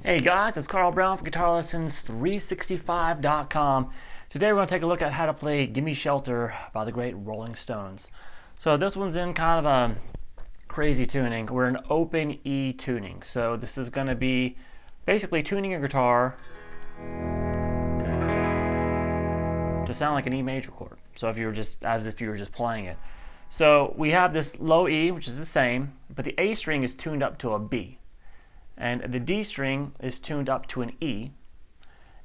Hey guys, it's Carl Brown from GuitarLessons365.com. Today we're going to take a look at how to play Gimme Shelter by the great Rolling Stones. So this one's in kind of a crazy tuning. We're in open E tuning. So this is going to be basically tuning your guitar to sound like an E major chord. So if you were just, as if you were just playing it. So we have this low E, which is the same, but the A string is tuned up to a B. And the D string is tuned up to an E,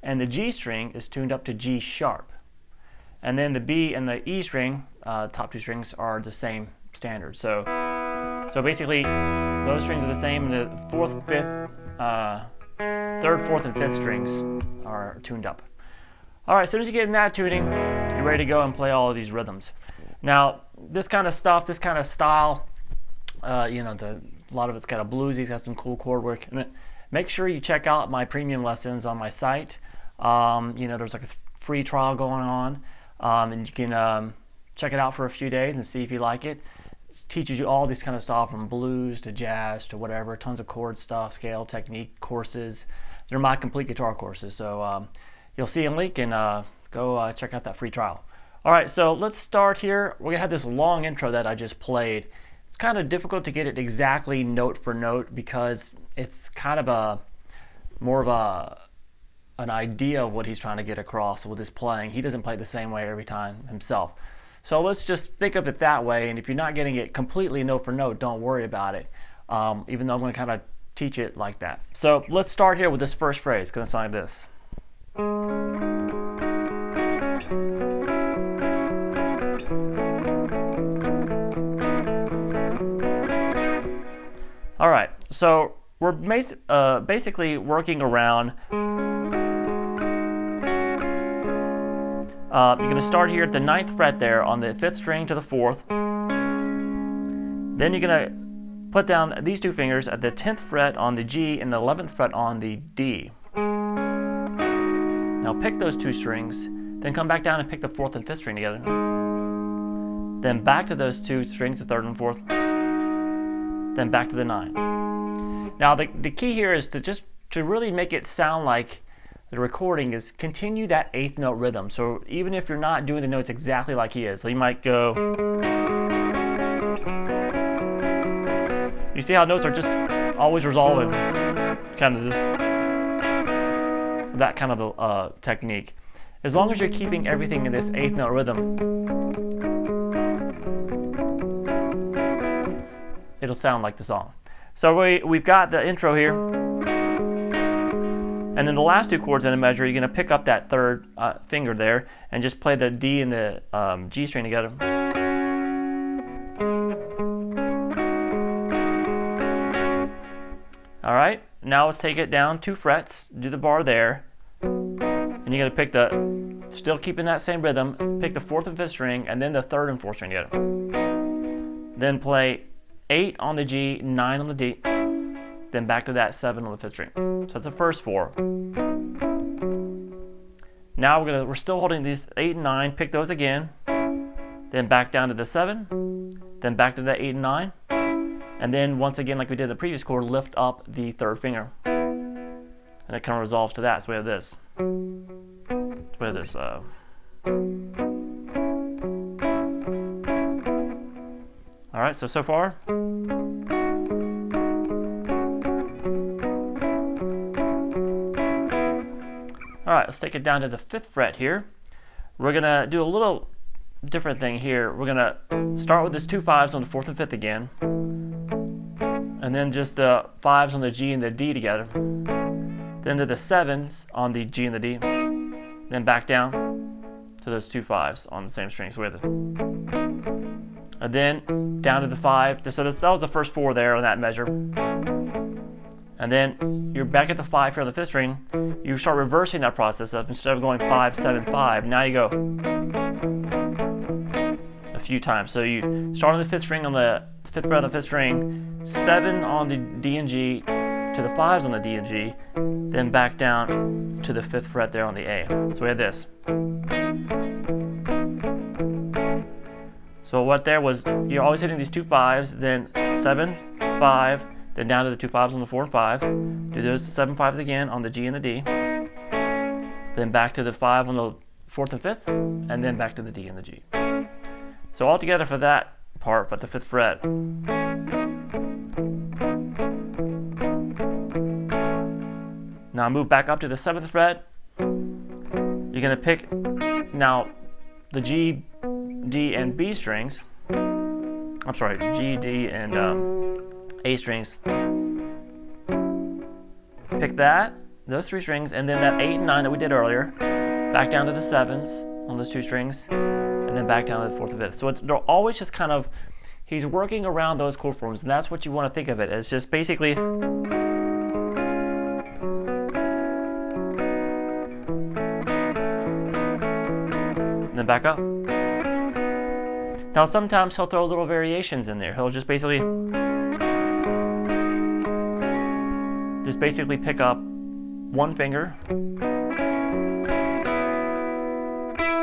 and the G string is tuned up to G sharp. And then the B and the E string, top two strings, are the same standard. So basically, those strings are the same, and the fourth, fifth, third, fourth, and fifth strings are tuned up. All right, as soon as you get in that tuning, you're ready to go and play all of these rhythms. Now, this kind of stuff, this kind of style, a lot of it's kind of bluesy. It's got some cool chord work in it. Make sure you check out my premium lessons on my site. There's like a free trial going on, and you can check it out for a few days and see if you like it. It teaches you all these kind of stuff from blues to jazz to whatever, tons of chord stuff, scale, technique courses. They're my complete guitar courses. So you'll see a link and go check out that free trial. All right, so let's start here. We're gonna have this long intro that I just played. It's kind of difficult to get it exactly note for note because it's kind of more of an idea of what he's trying to get across with his playing. He doesn't play the same way every time himself. So let's just think of it that way, and if you're not getting it completely note for note, don't worry about it, even though I'm going to kind of teach it like that. So let's start here with this first phrase. It's going to sound like this. All right, so we're basically working around. You're going to start here at the 9th fret there on the 5th string to the 4th. Then you're going to put down these two fingers at the 10th fret on the G and the 11th fret on the D. Now pick those two strings, then come back down and pick the 4th and 5th string together. Then back to those two strings, the 3rd and 4th. Then back to the 9. Now the key here is to really make it sound like the recording is continue that 8th note rhythm. So even if you're not doing the notes exactly like he is, so you might go. You see how notes are just always resolving, kind of just that kind of a technique. As long as you're keeping everything in this 8th note rhythm, it'll sound like the song. So we've got the intro here, and then the last two chords in a measure, you're going to pick up that 3rd finger there and just play the D and the G string together. All right, now let's take it down 2 frets, do the bar there, and you're going to pick still keeping that same rhythm, pick the 4th and 5th string, and then the 3rd and 4th string together. Then play 8 on the G, 9 on the D, then back to that 7 on the 5th string. So that's the first 4. Now we're still holding these 8 and 9, pick those again, then back down to the 7, then back to the 8 and 9, and then once again, like we did the previous chord, lift up the 3rd finger. And it kind of resolves to that. So we have this. So we have this. All right, so far. All right, let's take it down to the 5th fret here. We're gonna do a little different thing here. We're gonna start with this 2 5s on the 4th and 5th again, and then just the 5s on the G and the D together, then to the 7s on the G and the D, then back down to those 2 5s on the same strings with it, and then down to the 5. So that was the first 4 there on that measure, and then you're back at the 5 here on the 5th string. You start reversing that process up. Instead of going 5 7 5, now you go a few times. So you start on the 5th string on the 5th fret on the 5th string, 7 on the D and G, to the 5s on the D and G, then back down to the 5th fret there on the A. So we had this. So what there was, you're always hitting these 2 5s, then 7 5, then down to the 2 5s on the 4 and 5. Do those 7 5s again on the G and the D, then back to the 5 on the 4th and 5th, and then back to the D and the G. So all together for that part, but the 5th fret. Now move back up to the 7th fret. You're going to pick now the G, D, and B strings. I'm sorry, G, D, and A strings. Pick those 3 strings, and then that 8 and 9 that we did earlier, back down to the 7s on those 2 strings, and then back down to the 4th and 5th. So they're always just kind of, he's working around those chord forms, and that's what you want to think of it as, just basically. And then back up. Now sometimes he'll throw little variations in there. He'll just basically pick up 1 finger.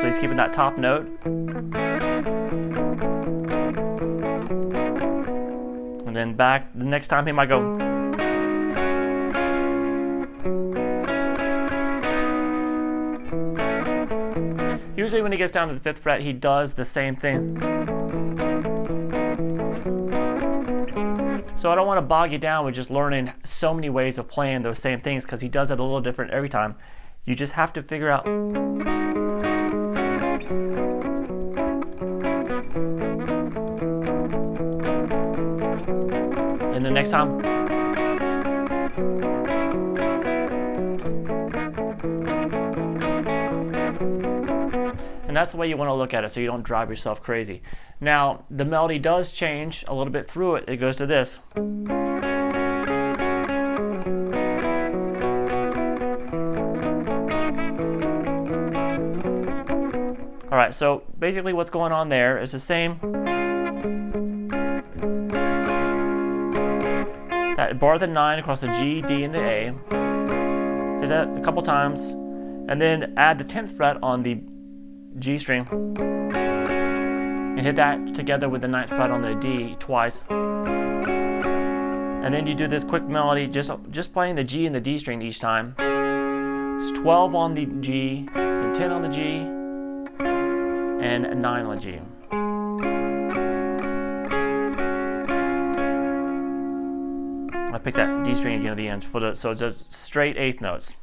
So he's keeping that top note. And then back, the next time he might go. Usually when he gets down to the 5th fret, he does the same thing. So I don't want to bog you down with just learning so many ways of playing those same things, because he does it a little different every time. You just have to figure out. And the next time. And that's the way you want to look at it, so you don't drive yourself crazy. Now, the melody does change a little bit through it. It goes to this. All right, so basically what's going on there is the same. That bar the 9 across the G, D, and the A. Hit that a couple times, and then add the 10th fret on the G string, and hit that together with the 9th fret on the D twice. And then you do this quick melody, just playing the G and the D string each time. It's 12 on the G, then 10 on the G, and 9 on the G. I picked that D string again at the end, so it's just straight 8th notes.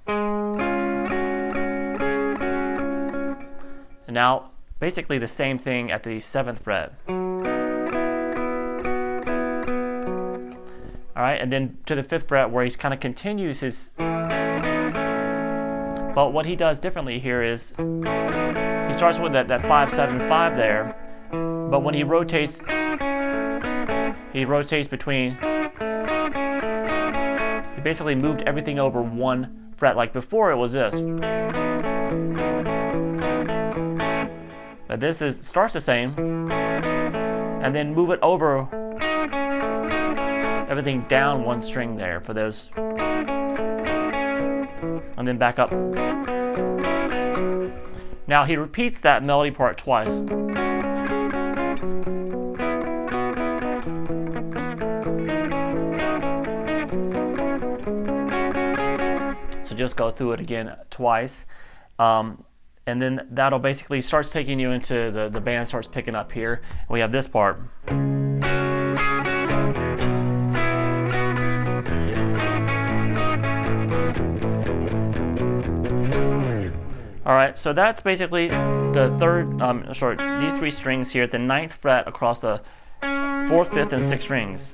And now, basically the same thing at the 7th fret. All right, and then to the 5th fret, where he kind of continues his. But what he does differently here is he starts with that 5 7 5 there, but when he rotates between. He basically moved everything over 1 fret. Like before, it was this. But this starts the same, and then move it over everything down 1 string there for those, and then back up. Now he repeats that melody part twice. So just go through it again twice. And then that'll basically starts taking you into the band starts picking up here. We have this part. All right, so that's basically the these 3 strings here at the 9th fret across the 4th, 5th, and 6th strings.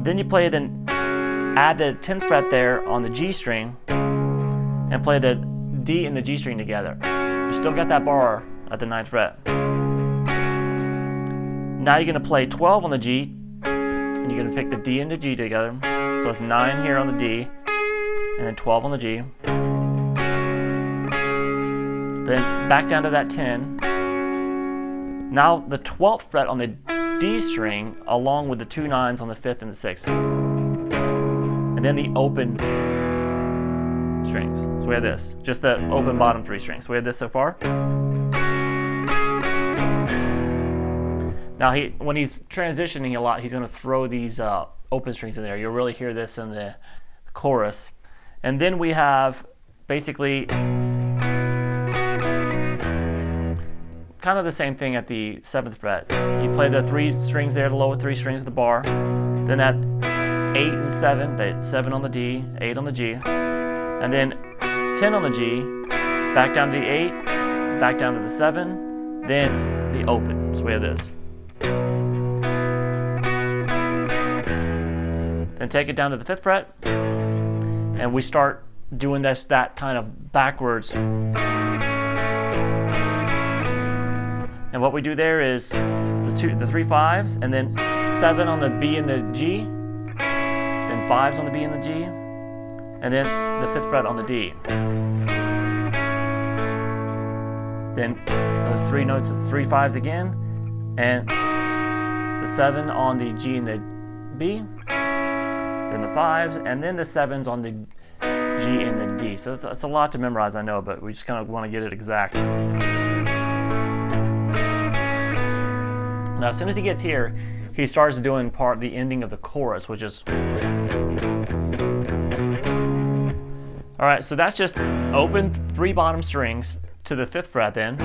Then you play add the 10th fret there on the G string and play the D and the G string together. You still got that bar at the 9th fret. Now you're going to play 12 on the G, and you're going to pick the D and the G together. So it's 9 here on the D, and then 12 on the G. Then back down to that 10. Now the 12th fret on the D string, along with the 2 9s on the 5th and the 6th. And then the open strings. So we have this, just the open bottom 3 strings. So we have this so far. Now when he's transitioning a lot, he's going to throw these open strings in there. You'll really hear this in the chorus. And then we have basically kind of the same thing at the 7th fret. You play the 3 strings there, the lower 3 strings of the bar. Then that 8 and 7, the 7 on the D, 8 on the G. And then 10 on the G, back down to the 8, back down to the 7, then the open. So we have this. Then take it down to the 5th fret, and we start doing that kind of backwards. And what we do there is the 3 5s, and then 7 on the B and the G, then 5s on the B and the G, and then the 5th fret on the D. Then those 3 notes, 3 5s again, and the 7 on the G and the B, then the 5s, and then the 7s on the G and the D. So it's a lot to memorize, I know, but we just kind of want to get it exact. Now, as soon as he gets here, he starts doing the ending of the chorus, which is. All right, so that's just open 3 bottom strings to the 5th fret then.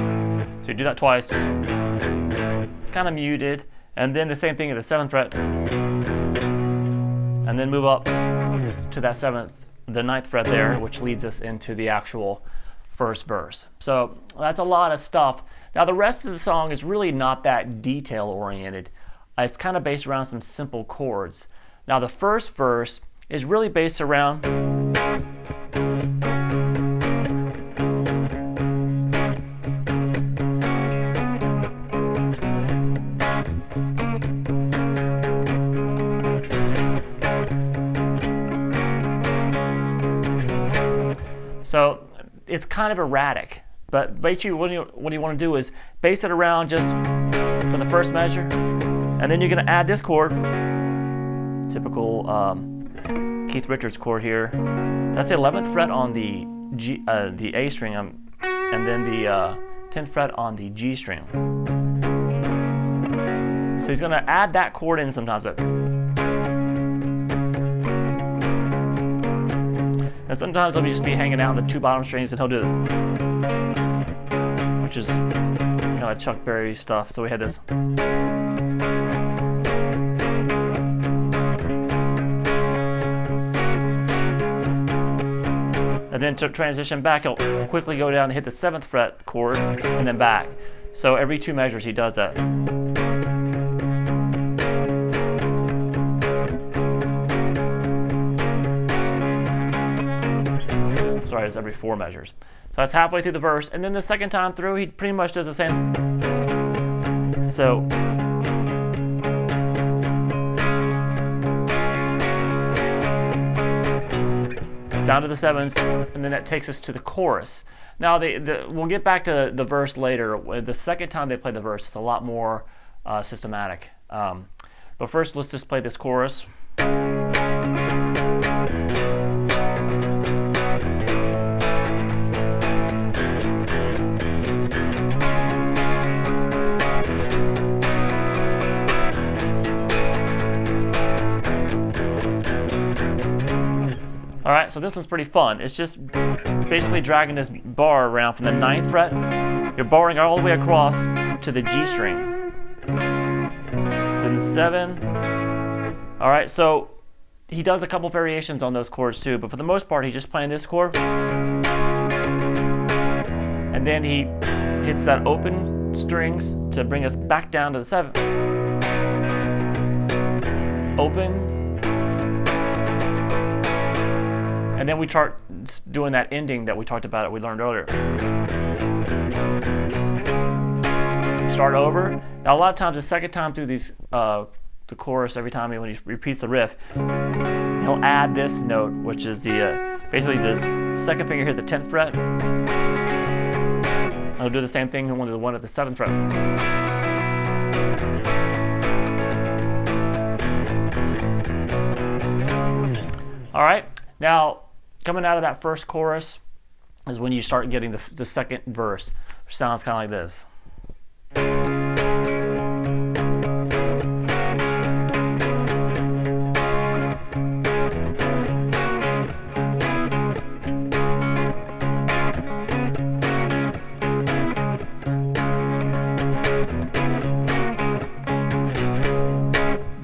So you do that twice. It's kind of muted, and then the same thing at the 7th fret, and then move up to that the 9th fret there, which leads us into the actual first verse. So that's a lot of stuff. Now the rest of the song is really not that detail oriented. It's kind of based around some simple chords. Now the first verse is really based around so it's kind of erratic. But basically what you want to do is base it around just for the first measure, and then you're going to add this chord, typical Keith Richards chord here. That's the 11th fret on the A string, and then the 10th fret on the G string. So he's going to add that chord in sometimes. And sometimes he'll just be hanging out on the 2 bottom strings, and he'll do it, which is kind of Chuck Berry stuff. So we had this. And then to transition back, he'll quickly go down and hit the 7th fret chord, and then back. So every 2 measures he does that. Sorry, it's every 4 measures. So that's halfway through the verse, and then the second time through, he pretty much does the same. So down to the 7s, and then that takes us to the chorus. Now we'll get back to the verse later. The second time they play the verse, it's a lot more systematic. But first, let's just play this chorus. Alright, so this one's pretty fun. It's just basically dragging this bar around from the 9th fret. You're barring all the way across to the G string. Then the 7. Alright, so he does a couple variations on those chords too, but for the most part he's just playing this chord. And then he hits that open strings to bring us back down to the 7. Open, And then we start doing that ending that we talked about, we learned earlier. Start over. Now a lot of times, the second time through these, the chorus, every time when he repeats the riff, he'll add this note, which is the basically this second finger here, the 10th fret. I'll do the same thing and the one at the 7th fret. All right, now coming out of that first chorus is when you start getting the second verse, which sounds kind of like this.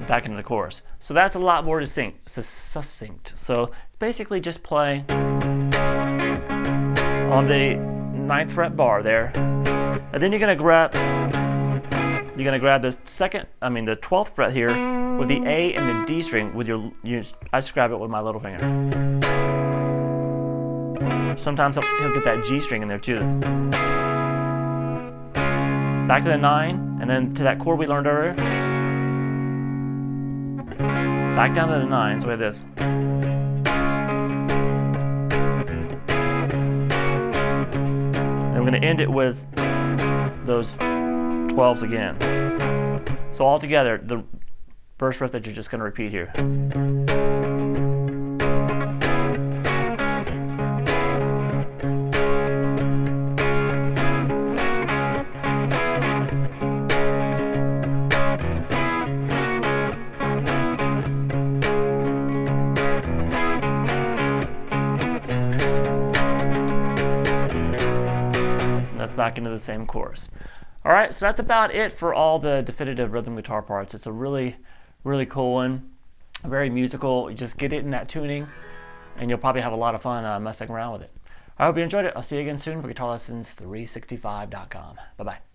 Back into the chorus. So that's a lot more succinct. So basically just play on the 9th fret bar there, and then you're gonna grab the 12th fret here with the A and the D string with I just grab it with my little finger. Sometimes he'll get that G string in there too. Back to the 9, and then to that chord we learned earlier. Back down to the 9, so we have this. And we're going to end it with those 12s again. So all together, the verse riff that you're just going to repeat here. Back into the same chorus. All right, so that's about it for all the definitive rhythm guitar parts. It's a really, really cool one, very musical. You just get it in that tuning, and you'll probably have a lot of fun messing around with it. I hope you enjoyed it. I'll see you again soon for GuitarLessons365.com. Bye-bye.